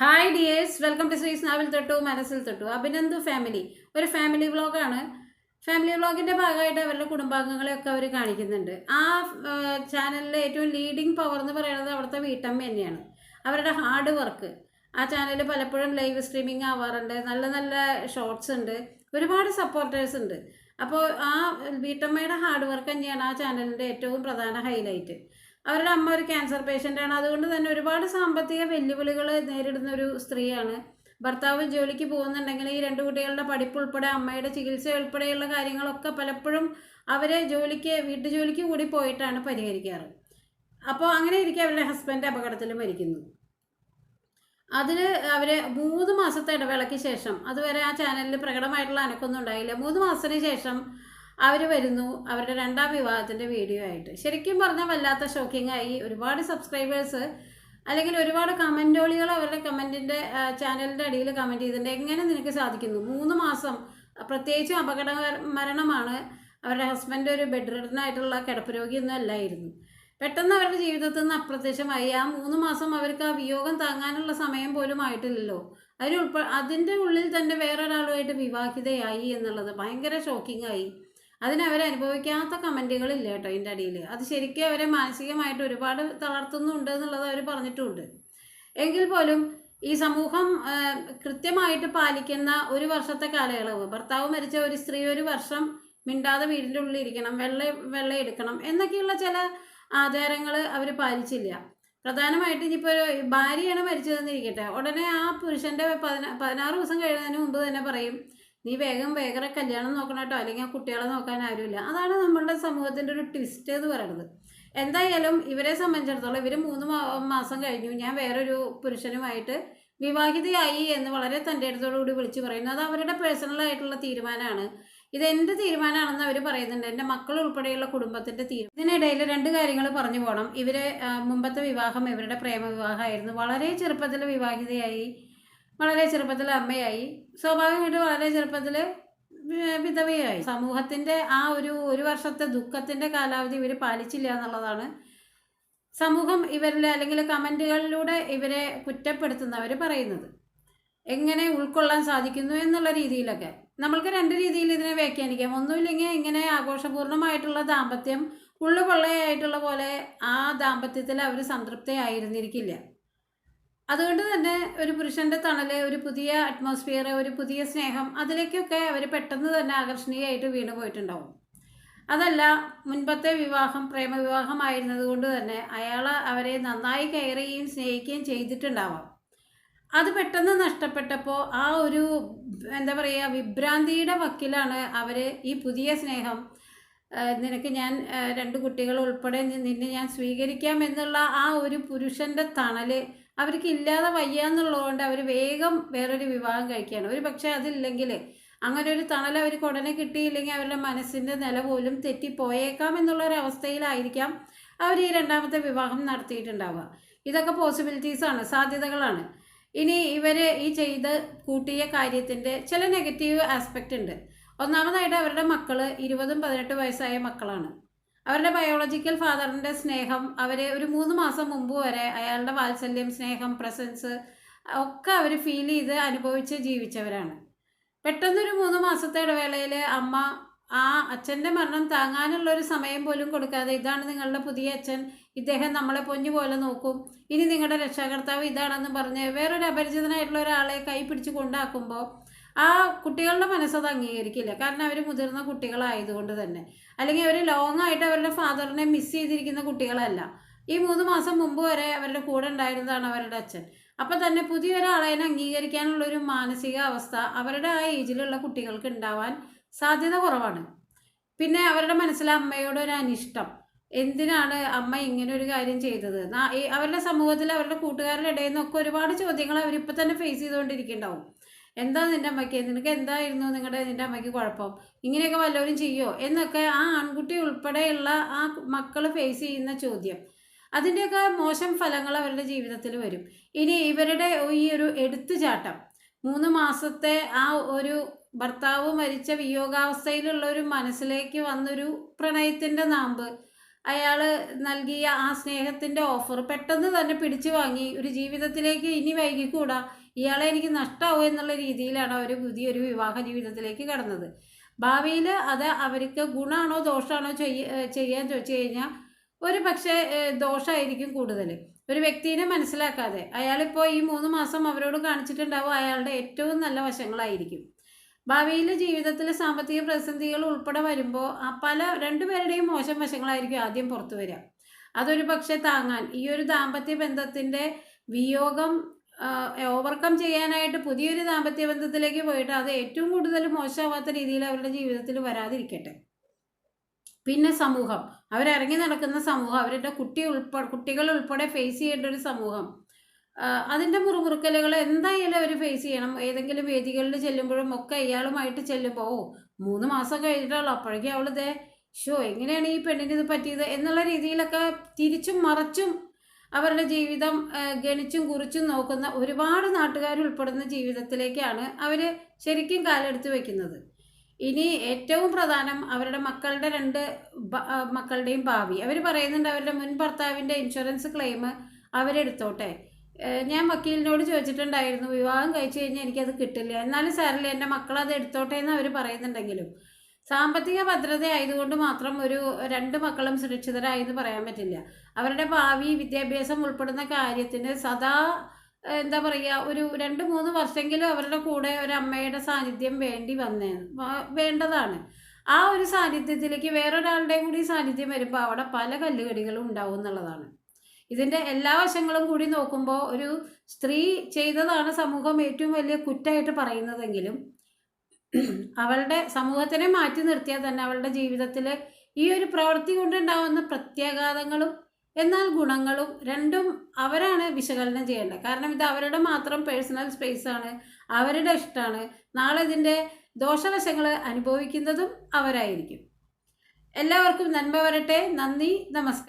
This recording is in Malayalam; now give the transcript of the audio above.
ഹായ് ഡിയേഴ്സ്, വെൽക്കം ടു സ്വീസ് നാവിൽ തൊട്ടു മനസ്സിൽ തൊട്ടു. അഭിനന്ദു ഫാമിലി ഒരു ഫാമിലി വ്ളോഗാണ്. ഫാമിലി വ്ളോഗിൻ്റെ ഭാഗമായിട്ട് അവരുടെ കുടുംബാംഗങ്ങളെയൊക്കെ അവർ കാണിക്കുന്നുണ്ട്. ആ ചാനലിലെ ഏറ്റവും ലീഡിങ് പവർ എന്ന് പറയുന്നത് അവിടുത്തെ വീട്ടമ്മ തന്നെയാണ്. അവരുടെ ഹാർഡ് വർക്ക് ആ ചാനൽ പലപ്പോഴും ലൈവ് സ്ട്രീമിംഗ് ആവാറുണ്ട്. നല്ല നല്ല ഷോർട്സ് ഉണ്ട്, ഒരുപാട് സപ്പോർട്ടേഴ്സ് ഉണ്ട്. അപ്പോൾ ആ വീട്ടമ്മയുടെ ഹാർഡ് വർക്ക് തന്നെയാണ് ആ ചാനലിൻ്റെ ഏറ്റവും പ്രധാന ഹൈലൈറ്റ്. അവരുടെ അമ്മ ഒരു ക്യാൻസർ പേഷ്യൻ്റാണ്. അതുകൊണ്ട് തന്നെ ഒരുപാട് സാമ്പത്തിക വെല്ലുവിളികൾ നേരിടുന്ന ഒരു സ്ത്രീയാണ്. ഭർത്താവ് ജോലിക്ക് പോകുന്നുണ്ടെങ്കിൽ ഈ രണ്ട് കുട്ടികളുടെ പഠിപ്പ് ഉൾപ്പെടെ അമ്മയുടെ ചികിത്സ ഉൾപ്പെടെയുള്ള കാര്യങ്ങളൊക്കെ പലപ്പോഴും അവരെ വീട്ടുജോലിക്ക് കൂടി പോയിട്ടാണ് പരിഹരിക്കാറ്. അപ്പോൾ അങ്ങനെ ഇരിക്കെ അവരുടെ ഹസ്ബൻഡ് അപകടത്തിൽ മരിക്കുന്നു. അതിൽ അവർ 3 മാസത്തെ ഇടവേളയ്ക്ക് ശേഷം, അതുവരെ ആ ചാനലിൽ പ്രകടമായിട്ടുള്ള അനക്കൊന്നും ഉണ്ടായില്ല, 3 മാസത്തിന് ശേഷം അവർ വരുന്നു അവരുടെ രണ്ടാം വിവാഹത്തിൻ്റെ വീഡിയോ ആയിട്ട്. ശരിക്കും പറഞ്ഞാൽ വല്ലാത്ത ഷോക്കിംഗ് ആയി. ഒരുപാട് സബ്സ്ക്രൈബേഴ്സ് അല്ലെങ്കിൽ ഒരുപാട് കമൻറ്റോളികൾ അവരുടെ കമൻറ്റിൻ്റെ ചാനലിൻ്റെ അടിയിൽ കമൻറ്റ് ചെയ്തിട്ടുണ്ട്. എങ്ങനെ നിനക്ക് സാധിക്കുന്നു? 3 മാസം, പ്രത്യേകിച്ചും അപകട മരണമാണ്. അവരുടെ ഹസ്ബൻഡ് ഒരു ബെഡ് റിഡനായിട്ടുള്ള കിടപ്പ് രോഗിയൊന്നും അല്ലായിരുന്നു. പെട്ടെന്ന് അവരുടെ ജീവിതത്തിൽ നിന്ന് അപ്രത്യക്ഷമായി. ആ 3 മാസം അവർക്ക് ആ വിയോഗം താങ്ങാനുള്ള സമയം പോലും ആയിട്ടില്ലല്ലോ. അതിൻ്റെ ഉള്ളിൽ തന്നെ വേറൊരാളുമായിട്ട് വിവാഹിതയായി എന്നുള്ളത് ഭയങ്കര ഷോക്കിംഗ് ആയി. അതിനവരനുഭവിക്കാത്ത കമൻറ്റുകളില്ല കേട്ടോ ഇതിൻ്റെ അടിയിൽ. അത് ശരിക്കും അവരെ മാനസികമായിട്ട് ഒരുപാട് തളർത്തുന്നുണ്ട് എന്നുള്ളത് അവർ പറഞ്ഞിട്ടുമുണ്ട്. എങ്കിൽ പോലും ഈ സമൂഹം കൃത്യമായിട്ട് പാലിക്കുന്ന 1 വർഷത്തെ കാലയളവ്, ഭർത്താവ് മരിച്ച ഒരു സ്ത്രീ 1 വർഷം മിണ്ടാതെ വീടിൻ്റെ ഉള്ളിൽ ഇരിക്കണം, വെള്ളം എടുക്കണം എന്നൊക്കെയുള്ള ചില ആചാരങ്ങൾ അവർ പാലിച്ചില്ല. പ്രധാനമായിട്ട് ഇനിയിപ്പോൾ ഭാര്യയാണ് മരിച്ചതെന്നിരിക്കട്ടെ, ഉടനെ ആ പുരുഷൻ്റെ 16 ദിവസം കഴിയുന്നതിന് മുമ്പ് തന്നെ പറയും, നീ വേഗം കല്യാണം നോക്കണം കേട്ടോ, അല്ലെങ്കിൽ ആ കുട്ടികളെ നോക്കാൻ ആരുമില്ല. അതാണ് നമ്മളുടെ സമൂഹത്തിൻ്റെ ഒരു ട്വിസ്റ്റ് എന്ന് പറയുന്നത്. എന്തായാലും ഇവരെ സംബന്ധിച്ചിടത്തോളം ഇവർ 3 മാസം കഴിഞ്ഞു, ഞാൻ വേറൊരു പുരുഷനുമായിട്ട് വിവാഹിതയായി എന്ന് വളരെ തൻ്റെ അടുത്തോടുകൂടി വിളിച്ചു പറയുന്നു. അത് അവരുടെ പേഴ്സണലായിട്ടുള്ള തീരുമാനമാണ്. ഇതെൻ്റെ തീരുമാനമാണെന്ന് അവർ പറയുന്നുണ്ട്. എൻ്റെ മക്കൾ ഉൾപ്പെടെയുള്ള കുടുംബത്തിൻ്റെ തീരുമാനം. ഇതിനിടയിൽ 2 കാര്യങ്ങൾ പറഞ്ഞു പോകണം. ഇവരെ മുമ്പത്തെ വിവാഹം ഇവരുടെ പ്രേമവിവാഹമായിരുന്നു. വളരെ ചെറുപ്പത്തിൽ വിവാഹിതയായി, വളരെ ചെറുപ്പത്തിൽ അമ്മയായി, സ്വാഭാവികമായിട്ട് വളരെ ചെറുപ്പത്തിൽ വിധവയായി. സമൂഹത്തിൻ്റെ ആ ഒരു വർഷത്തെ ദുഃഖത്തിൻ്റെ കാലാവധി ഇവർ പാലിച്ചില്ല എന്നുള്ളതാണ് സമൂഹം ഇവരിൽ അല്ലെങ്കിൽ കമൻറ്റുകളിലൂടെ ഇവരെ കുറ്റപ്പെടുത്തുന്നവർ പറയുന്നത്. എങ്ങനെ ഉൾക്കൊള്ളാൻ സാധിക്കുന്നു എന്നുള്ള രീതിയിലൊക്കെ നമ്മൾക്ക് 2 രീതിയിൽ ഇതിനെ വ്യാഖ്യാനിക്കാം. ഒന്നുമില്ലെങ്കിൽ ഇങ്ങനെ ആഘോഷപൂർണ്ണമായിട്ടുള്ള ദാമ്പത്യം ഉള്ളുകൊള്ളയായിട്ടുള്ള പോലെ ആ ദാമ്പത്യത്തിൽ അവർ സംതൃപ്തയായിരുന്നിരിക്കില്ല. അതുകൊണ്ട് തന്നെ ഒരു പുരുഷൻ്റെ തണൽ, ഒരു പുതിയ അറ്റ്മോസ്ഫിയർ, ഒരു പുതിയ സ്നേഹം, അതിലേക്കൊക്കെ അവർ പെട്ടെന്ന് തന്നെ ആകർഷണീയമായിട്ട് വീണു പോയിട്ടുണ്ടാവും. അതല്ല, മുൻപത്തെ വിവാഹം പ്രേമവിവാഹമായിരുന്നത് കൊണ്ട് തന്നെ അയാൾ അവരെ നന്നായി കെയർ ചെയ്യുകയും സ്നേഹിക്കുകയും ചെയ്തിട്ടുണ്ടാവാം. അത് പെട്ടെന്ന് നഷ്ടപ്പെട്ടപ്പോൾ ആ ഒരു എന്താ പറയുക, വിഭ്രാന്തിയുടെ വക്കിലാണ് അവർ ഈ പുതിയ സ്നേഹം, നിനക്ക് ഞാൻ 2 കുട്ടികൾ ഉൾപ്പെടെ നിന്നെ ഞാൻ സ്വീകരിക്കാം എന്നുള്ള ആ ഒരു പുരുഷൻ്റെ തണൽ അവർക്ക് ഇല്ലാതെ വയ്യ എന്നുള്ളതുകൊണ്ട് അവർ വേഗം വേറൊരു വിവാഹം കഴിക്കുകയാണ്. ഒരു പക്ഷേ അതില്ലെങ്കിൽ, അങ്ങനെ ഒരു തണൽ അവർക്ക് ഉടനെ കിട്ടിയില്ലെങ്കിൽ അവരുടെ മനസ്സിൻ്റെ നില പോലും തെറ്റിപ്പോയേക്കാം എന്നുള്ളൊരവസ്ഥയിലായിരിക്കാം അവർ ഈ 2ാമത്തെ വിവാഹം നടത്തിയിട്ടുണ്ടാവുക. ഇതൊക്കെ പോസിബിലിറ്റീസാണ്, സാധ്യതകളാണ്. ഇനി ഇവർ ഈ ചെയ്ത് കൂട്ടിയ കാര്യത്തിൻ്റെ ചില നെഗറ്റീവ് ആസ്പെക്റ്റ് ഉണ്ട്. ഒന്നാമതായിട്ട് അവരുടെ മക്കൾ 20ഉം 18 വയസ്സായ മക്കളാണ്. അവരുടെ ബയോളജിക്കൽ ഫാദറിൻ്റെ സ്നേഹം അവർ ഒരു 3 മാസം മുമ്പ് വരെ അയാളുടെ വാത്സല്യം, സ്നേഹം, പ്രസൻസ് ഒക്കെ അവർ ഫീൽ ചെയ്ത് അനുഭവിച്ച് ജീവിച്ചവരാണ്. പെട്ടെന്നൊരു 3 മാസത്തെ ഇടവേളയിൽ അമ്മ ആ അച്ഛൻ്റെ മരണം താങ്ങാനുള്ളൊരു സമയം പോലും കൊടുക്കാതെ, ഇതാണ് നിങ്ങളുടെ പുതിയ അച്ഛൻ, ഇദ്ദേഹം നമ്മളെ പൊഞ്ഞു പോലെ നോക്കും, ഇനി നിങ്ങളുടെ രക്ഷാകർത്താവ് ഇതാണെന്ന് പറഞ്ഞ് വേറൊരു അപരിചിതനായിട്ടുള്ള ഒരാളെ കൈ പിടിച്ച് കൊണ്ടാക്കുമ്പോൾ ആ കുട്ടികളുടെ മനസ്സത് അംഗീകരിക്കില്ല. കാരണം അവർ മുതിർന്ന കുട്ടികളായതുകൊണ്ട് തന്നെ, അല്ലെങ്കിൽ അവർ ലോങ് ആയിട്ട് അവരുടെ ഫാദറിനെ മിസ് ചെയ്തിരിക്കുന്ന കുട്ടികളല്ല. ഈ 3 മാസം മുമ്പ് വരെ അവരുടെ കൂടെ ഉണ്ടായിരുന്നതാണ് അവരുടെ അച്ഛൻ. അപ്പം തന്നെ പുതിയൊരാളെ അംഗീകരിക്കാനുള്ളൊരു മാനസിക അവസ്ഥ അവരുടെ ആ ഏജിലുള്ള കുട്ടികൾക്ക് ഉണ്ടാവാൻ സാധ്യത കുറവാണ്. പിന്നെ അവരുടെ മനസ്സിൽ അമ്മയോടൊരു അനിഷ്ടം, എന്തിനാണ് അമ്മ ഇങ്ങനെ ഒരു കാര്യം ചെയ്തത്, അവരുടെ സമൂഹത്തിൽ അവരുടെ കൂട്ടുകാരുടെ ഇടയിൽ നിന്നൊക്കെ ഒരുപാട് ചോദ്യങ്ങൾ അവരിപ്പോൾ തന്നെ ഫേസ് ചെയ്തുകൊണ്ടിരിക്കുന്നുണ്ടാവും. എന്താ നിൻ്റെ അമ്മയ്ക്ക്, നിനക്ക് എന്തായിരുന്നു നിൻ്റെ അമ്മയ്ക്ക് കുഴപ്പം, ഇങ്ങനെയൊക്കെ വല്ലവരും ചെയ്യുമോ എന്നൊക്കെ ആ ആൺകുട്ടി ഉൾപ്പെടെയുള്ള ആ മക്കൾ ഫേസ് ചെയ്യുന്ന ചോദ്യം, അതിൻ്റെയൊക്കെ മോശം ഫലങ്ങൾ അവരുടെ ജീവിതത്തിൽ വരും. ഇനി ഇവരുടെ ഈ ഒരു എടുത്തുചാട്ടം, 3 മാസത്തെ ആ ഒരു ഭർത്താവ് മരിച്ച വിയോഗാവസ്ഥയിലുള്ള ഒരു മനസ്സിലേക്ക് വന്നൊരു പ്രണയത്തിൻ്റെ നാമ്പ്, അയാൾ നൽകിയ ആ സ്നേഹത്തിൻ്റെ ഓഫർ പെട്ടെന്ന് തന്നെ പിടിച്ചു വാങ്ങി ഒരു ജീവിതത്തിലേക്ക് ഇനി വൈകിക്കൂടാ, ഇയാളെ എനിക്ക് നഷ്ടമാവും എന്നുള്ള രീതിയിലാണ് അവർ പുതിയൊരു വിവാഹ ജീവിതത്തിലേക്ക് കടന്നത്. ഭാവിയിൽ അത് അവർക്ക് ഗുണമാണോ ദോഷമാണോ ചെയ്യാൻ ചോദിച്ചു കഴിഞ്ഞാൽ ഒരു പക്ഷേ ദോഷമായിരിക്കും കൂടുതൽ. ഒരു വ്യക്തിയെ മനസ്സിലാക്കാതെ അയാളിപ്പോൾ ഈ 3 മാസം അവരോട് കാണിച്ചിട്ടുണ്ടാവും അയാളുടെ ഏറ്റവും നല്ല വശങ്ങളായിരിക്കും. ഭാവിയിൽ ജീവിതത്തിൽ സാമ്പത്തിക പ്രതിസന്ധികൾ ഉൾപ്പെടെ വരുമ്പോൾ രണ്ടുപേരുടെയും മോശം വശങ്ങളായിരിക്കും ആദ്യം പുറത്തു വരിക. അതൊരു പക്ഷെ താങ്ങാൻ ഈ ഒരു ദാമ്പത്യ ബന്ധത്തിൻ്റെ വിയോഗം ഓവർകം ചെയ്യാനായിട്ട് പുതിയൊരു ദാമ്പത്യ ബന്ധത്തിലേക്ക് പോയിട്ട് അത് ഏറ്റവും കൂടുതൽ മോശമാവാത്ത രീതിയിൽ അവരുടെ ജീവിതത്തിൽ വരാതിരിക്കട്ടെ. പിന്നെ സമൂഹം, അവരിറങ്ങി നടക്കുന്ന സമൂഹം, അവരുടെ കുട്ടികൾ ഉൾപ്പെടെ ഫേസ് ചെയ്യേണ്ട ഒരു സമൂഹം, അതിൻ്റെ മുറുമുറുക്കലുകൾ എന്തായാലും അവർ ഫേസ് ചെയ്യണം. ഏതെങ്കിലും വേദികളിൽ ചെല്ലുമ്പോഴും ഒക്കെ ഇയാളുമായിട്ട് ചെല്ലുമ്പോൾ 3 മാസം കഴിഞ്ഞിട്ടുള്ളൂ, അപ്പോഴേക്കും അവളിതേ എങ്ങനെയാണ് ഈ പെണ്ണിന് ഇത് പറ്റിയത് എന്നുള്ള രീതിയിലൊക്കെ തിരിച്ചും മറച്ചും അവരുടെ ജീവിതം ഗണിച്ചും കുറിച്ചും നോക്കുന്ന ഒരുപാട് നാട്ടുകാർ ഉൾപ്പെടുന്ന ജീവിതത്തിലേക്കാണ് അവർ ശരിക്കും കാലെടുത്ത് വയ്ക്കുന്നത്. ഇനി ഏറ്റവും പ്രധാനം അവരുടെ മക്കളുടെ 2 മക്കളുടെയും ഭാവി. അവർ പറയുന്നുണ്ട് അവരുടെ മുൻ ഭർത്താവിൻ്റെ ഇൻഷുറൻസ് ക്ലെയിം അവരെടുത്തോട്ടെ. ഞാൻ വക്കീലിനോട് ചോദിച്ചിട്ടുണ്ടായിരുന്നു, വിവാഹം കഴിച്ചു കഴിഞ്ഞാൽ എനിക്കത് കിട്ടില്ല, എന്നാലും സാറില്ല എൻ്റെ മക്കളത് എടുത്തോട്ടെ എന്ന് അവർ പറയുന്നുണ്ടെങ്കിലും സാമ്പത്തിക ഭദ്രത ആയതുകൊണ്ട് മാത്രം ഒരു 2 മക്കളും സുരക്ഷിതരായി എന്ന് പറയാൻ പറ്റില്ല. അവരുടെ ഭാവി വിദ്യാഭ്യാസം ഉൾപ്പെടുന്ന കാര്യത്തിന് സദാ എന്താ പറയുക, ഒരു 2-3 വർഷമെങ്കിലും അവരുടെ കൂടെ ഒരു അമ്മയുടെ സാന്നിധ്യം വേണ്ടതാണ്. ആ ഒരു സാന്നിധ്യത്തിലേക്ക് വേറൊരാളുടെയും കൂടി സാന്നിധ്യം വരുമ്പോൾ അവിടെ പല കല്ലുകടികളും ഉണ്ടാവും എന്നുള്ളതാണ്. ഇതിൻ്റെ എല്ലാ വശങ്ങളും കൂടി നോക്കുമ്പോൾ ഒരു സ്ത്രീ ചെയ്തതാണ് സമൂഹം ഏറ്റവും വലിയ കുറ്റമായിട്ട് പറയുന്നതെങ്കിലും അവളുടെ സമൂഹത്തിനെ മാറ്റി നിർത്തിയാൽ തന്നെ അവളുടെ ജീവിതത്തിൽ ഈ ഒരു പ്രവൃത്തി കൊണ്ടുണ്ടാവുന്ന പ്രത്യാഘാതങ്ങളും എന്നാൽ ഗുണങ്ങളും രണ്ടും അവരാണ് വിശകലനം ചെയ്യേണ്ടത്. കാരണം ഇത് അവരുടെ മാത്രം പേഴ്സണൽ സ്പേസാണ്, അവരുടെ ഇഷ്ടമാണ്. നാളെ ഇതിൻ്റെ ദോഷവശങ്ങൾ അനുഭവിക്കുന്നതും അവരായിരിക്കും. എല്ലാവർക്കും നന്മ വരട്ടെ. നന്ദി, നമസ്കാരം.